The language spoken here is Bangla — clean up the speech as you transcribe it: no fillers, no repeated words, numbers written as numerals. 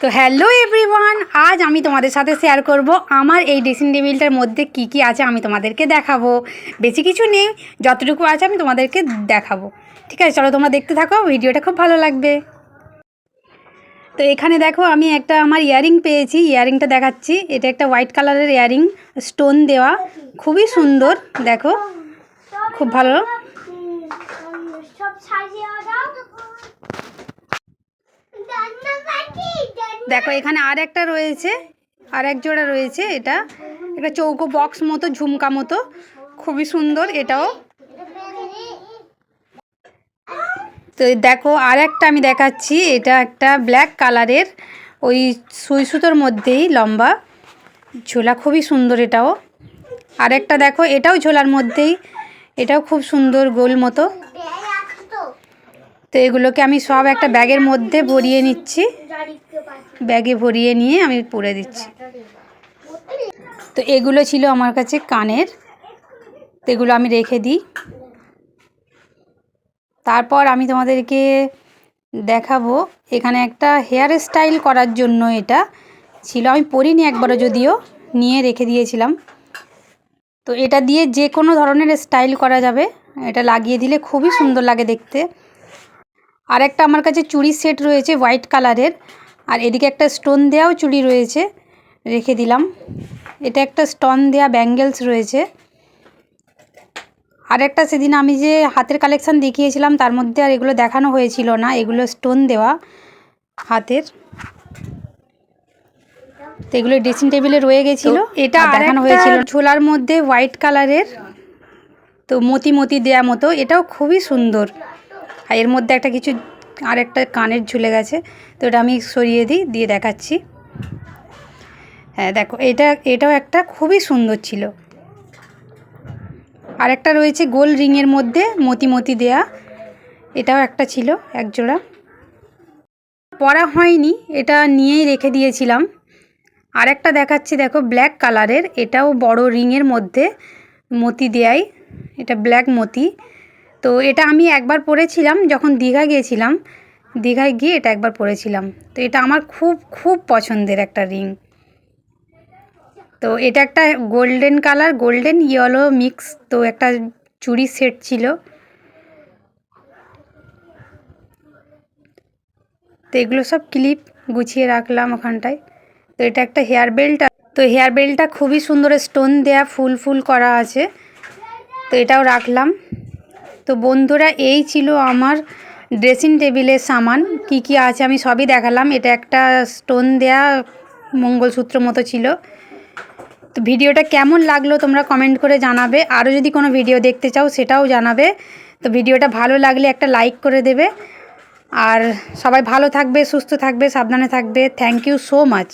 তো হ্যালো এভরিওয়ান, আজ আমি তোমাদের সাথে শেয়ার করব আমার এই ড্রেসিং টেবিলটার মধ্যে কি কি আছে আমি তোমাদেরকে দেখাবো। বেশি কিছু নেই, যতটুকু আছে আমি তোমাদেরকে দেখাবো। ঠিক আছে, চলো তোমরা দেখতে থাকো, ভিডিওটা খুব ভালো লাগবে। তো এখানে দেখো আমি একটা আমার ইয়ারিং পেয়েছি, ইয়ারিংটা দেখাচ্ছি। এটা একটা হোয়াইট কালারের ইয়ারিং, স্টোন দেওয়া, খুবই সুন্দর। দেখো খুব ভালো। দেখো এখানে আর একটা রয়েছে, আর এক জোড়া রয়েছে। এটা একটা চৌকো বক্স মতো, ঝুমকা মতো, খুবই সুন্দর এটাও। তো দেখো আর একটা আমি দেখাচ্ছি, এটা একটা ব্ল্যাক কালারের, ওই সুই সুতোর মধ্যেই লম্বা ঝোলা, খুবই সুন্দর এটাও। আর একটা দেখো এটাও ঝোলার মধ্যেই, এটাও খুব সুন্দর গোল মতো। তো এগুলোকে আমি সব একটা ব্যাগের মধ্যে ভরিয়ে নিচ্ছি, ব্যাগে ভরিয়ে নিয়ে আমি পরে দিচ্ছি। তো এগুলো ছিল আমার কাছে কানের, তো এগুলো আমি রেখে দিই। তারপর আমি তোমাদেরকে দেখাবো, এখানে একটা হেয়ার স্টাইল করার জন্য এটা ছিল, আমি পরিনি একবারও, যদিও নিয়ে রেখে দিয়েছিলাম। তো এটা দিয়ে যে কোনো ধরনের স্টাইল করা যাবে, এটা লাগিয়ে দিলে খুবই সুন্দর লাগে দেখতে। আর একটা আমার কাছে চুড়ি সেট রয়েছে হোয়াইট কালারের, আর এদিকে একটা স্টোন দেওয়াও চুড়ি রয়েছে, রেখে দিলাম। এটা একটা স্টোন দেওয়া ব্যাঙ্গেলস রয়েছে। আর একটা সেদিন আমি যে হাতের কালেকশান দেখিয়েছিলাম তার মধ্যে আর এগুলো দেখানো হয়েছিল না, এগুলো স্টোন দেওয়া হাতের। তো এগুলো ড্রেসিং টেবিলে রয়ে গেছিলো, এটা দেখানো হয়েছিল। ঝোলার মধ্যে হোয়াইট কালারের, তো মতি মতি দেয়া মতো, এটাও খুবই সুন্দর। আর এর মধ্যে একটা কিছু আর একটা কানের ঝুলে গেছে, তো এটা আমি সরিয়ে দিই, দিয়ে দেখাচ্ছি। হ্যাঁ দেখো এটাও একটা খুবই সুন্দর ছিল। আর একটা রয়েছে গোল রিংয়ের মধ্যে মতি মতি দেয়া, এটাও একটা ছিল এক জোড়া, পরা হয়নি, এটা নিয়েই রেখে দিয়েছিলাম। আর একটা দেখাচ্ছি, দেখো ব্ল্যাক কালারের, এটাও বড় রিংয়ের মধ্যে মতি দেয়াই, এটা ব্ল্যাক মতি। তো এটা আমি একবার পরেছিলাম যখন দীঘা গিয়েছিলাম, দীঘায় গিয়ে এটা একবার পরেছিলাম। তো এটা আমার খুব খুব পছন্দের একটা রিং। তো এটা একটা golden colour, golden yellow mix, তো একটা চুড়ি সেট ছিল। তো এগুলো সব ক্লিপ গুছিয়ে রাখলাম ওখানটায়। তো এটা একটা হেয়ার বেল্ট, তো হেয়ার বেল্টটা খুবই সুন্দর, স্টোন দেয়া, ফুল ফুল করা আছে, তো এটাও রাখলাম। তো বন্ধুরা এই ছিল আমার ড্রেসিং টেবিলের সামান, কি কি আছে আমি সবই দেখালাম। এটা একটা স্টোন দেয়া মঙ্গলসূত্র মতো ছিল। তো ভিডিওটা কেমন লাগলো তোমরা কমেন্ট করে জানাবে, আরও যদি কোনো ভিডিও দেখতে চাও সেটাও জানাবে। তো ভিডিওটা ভালো লাগলে একটা লাইক করে দেবে, আর সবাই ভালো থাকবে, সুস্থ থাকবে, সাবধানে থাকবে। Thank you so much.